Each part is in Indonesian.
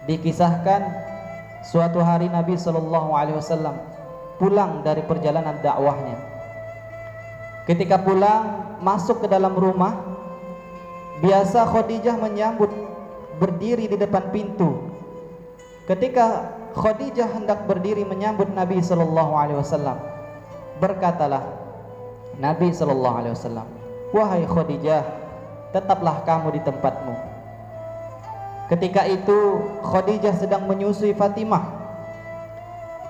Dikisahkan suatu hari Nabi Shallallahu Alaihi Wasallam pulang dari perjalanan dakwahnya. Ketika pulang masuk ke dalam rumah, biasa Khadijah menyambut berdiri di depan pintu. Ketika Khadijah hendak berdiri menyambut Nabi Shallallahu Alaihi Wasallam, berkatalah Nabi Shallallahu Alaihi Wasallam, "Wahai Khadijah, tetaplah kamu di tempatmu." Ketika itu Khadijah sedang menyusui Fatimah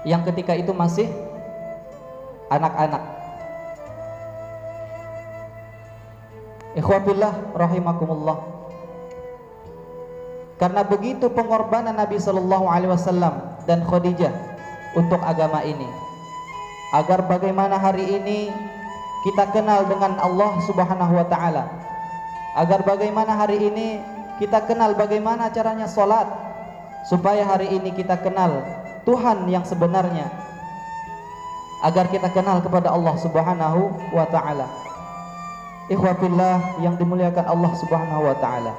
yang ketika itu masih anak-anak. Ikhwatillah rahimakumullah. Karena begitu pengorbanan Nabi Shallallahu Alaihi Wasallam dan Khadijah untuk agama ini, agar bagaimana hari ini kita kenal dengan Allah Subhanahu wa Ta'ala, agar bagaimana hari ini kita kenal bagaimana caranya sholat, supaya hari ini kita kenal Tuhan yang sebenarnya, agar kita kenal kepada Allah Subhanahu wa Ta'ala. Ikhwatillah yang dimuliakan Allah Subhanahu wa Ta'ala,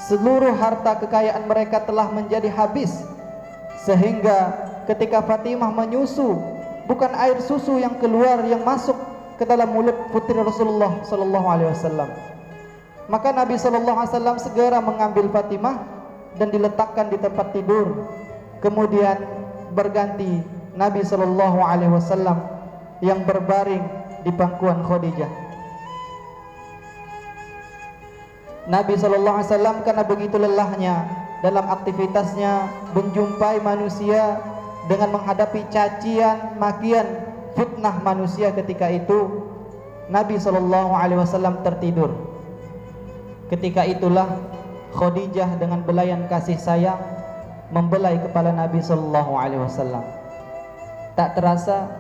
seluruh harta kekayaan mereka telah menjadi habis, sehingga ketika Fatimah menyusu, bukan air susu yang keluar yang masuk ke dalam mulut putri Rasulullah Sallallahu Alaihi Wasallam. Maka Nabi Sallallahu Alaihi Wasallam segera mengambil Fatimah dan diletakkan di tempat tidur. Kemudian berganti Nabi Sallallahu Alaihi Wasallam yang berbaring di pangkuan Khadijah. Nabi Sallallahu Alaihi Wasallam karena begitu lelahnya dalam aktivitasnya menjumpai manusia dengan menghadapi cacian, makian, fitnah manusia, ketika itu Nabi Sallallahu Alaihi Wasallam tertidur. Ketika itulah Khadijah dengan belayan kasih sayang membelai kepala Nabi Sallallahu Alaihi Wasallam. Tak terasa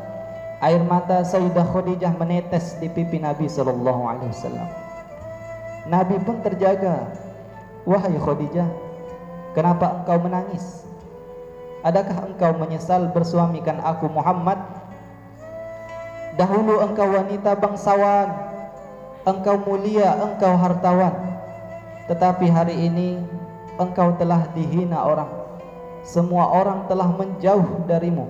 air mata Sayyidah Khadijah menetes di pipi Nabi Sallallahu Alaihi Wasallam. Nabi pun terjaga. "Wahai Khadijah, kenapa engkau menangis? Adakah engkau menyesal bersuamikan aku Muhammad? Dahulu engkau wanita bangsawan, engkau mulia, engkau hartawan. Tetapi hari ini engkau telah dihina orang. Semua orang telah menjauh darimu.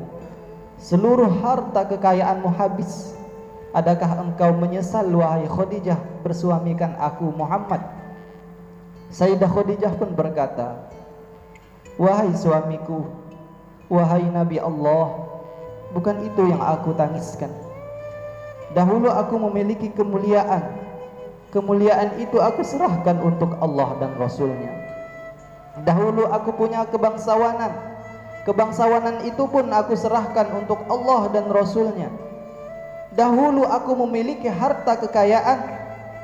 Seluruh harta kekayaanmu habis. Adakah engkau menyesal, wahai Khadijah, bersuamikan aku Muhammad?" Sayyidah Khadijah pun berkata, "Wahai suamiku, wahai Nabi Allah, bukan itu yang aku tangiskan. Dahulu aku memiliki kemuliaan. Kemuliaan itu aku serahkan untuk Allah dan Rasulnya. Dahulu aku punya kebangsawanan. Kebangsawanan itu pun aku serahkan untuk Allah dan Rasulnya. Dahulu aku memiliki harta kekayaan.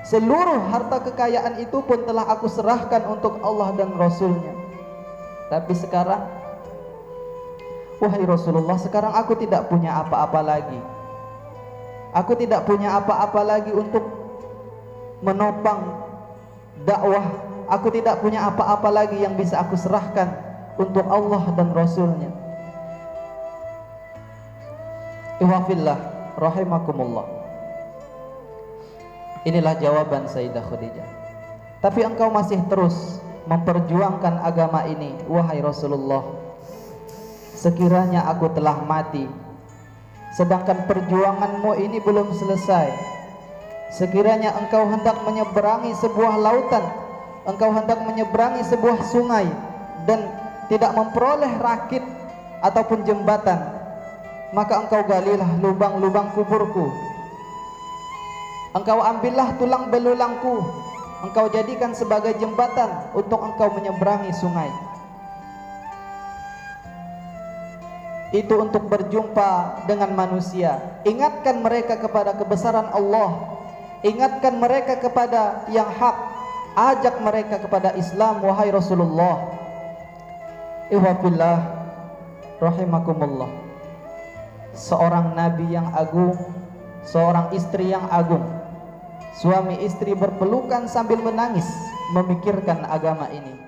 Seluruh harta kekayaan itu pun telah aku serahkan untuk Allah dan Rasulnya. Tapi sekarang, wahai Rasulullah, sekarang aku tidak punya apa-apa lagi. Aku tidak punya apa-apa lagi untuk menopang dakwah. Aku tidak punya apa-apa lagi yang bisa aku serahkan untuk Allah dan Rasulnya." Ikhwafillah rahimakumullah. Inilah jawaban Sayyidah Khadijah. "Tapi engkau masih terus memperjuangkan agama ini, wahai Rasulullah. Sekiranya aku telah mati, sedangkan perjuanganmu ini belum selesai. Sekiranya engkau hendak menyeberangi sebuah lautan, engkau hendak menyeberangi sebuah sungai dan tidak memperoleh rakit ataupun jembatan, maka engkau galilah lubang-lubang kuburku. Engkau ambillah tulang belulangku, engkau jadikan sebagai jembatan untuk engkau menyeberangi sungai. Itu untuk berjumpa dengan manusia. Ingatkan mereka kepada kebesaran Allah, ingatkan mereka kepada yang hak, ajak mereka kepada Islam, wahai Rasulullah." Ikhwafillah rahimakumullah. Seorang nabi yang agung, seorang istri yang agung, suami istri berpelukan sambil menangis memikirkan agama ini.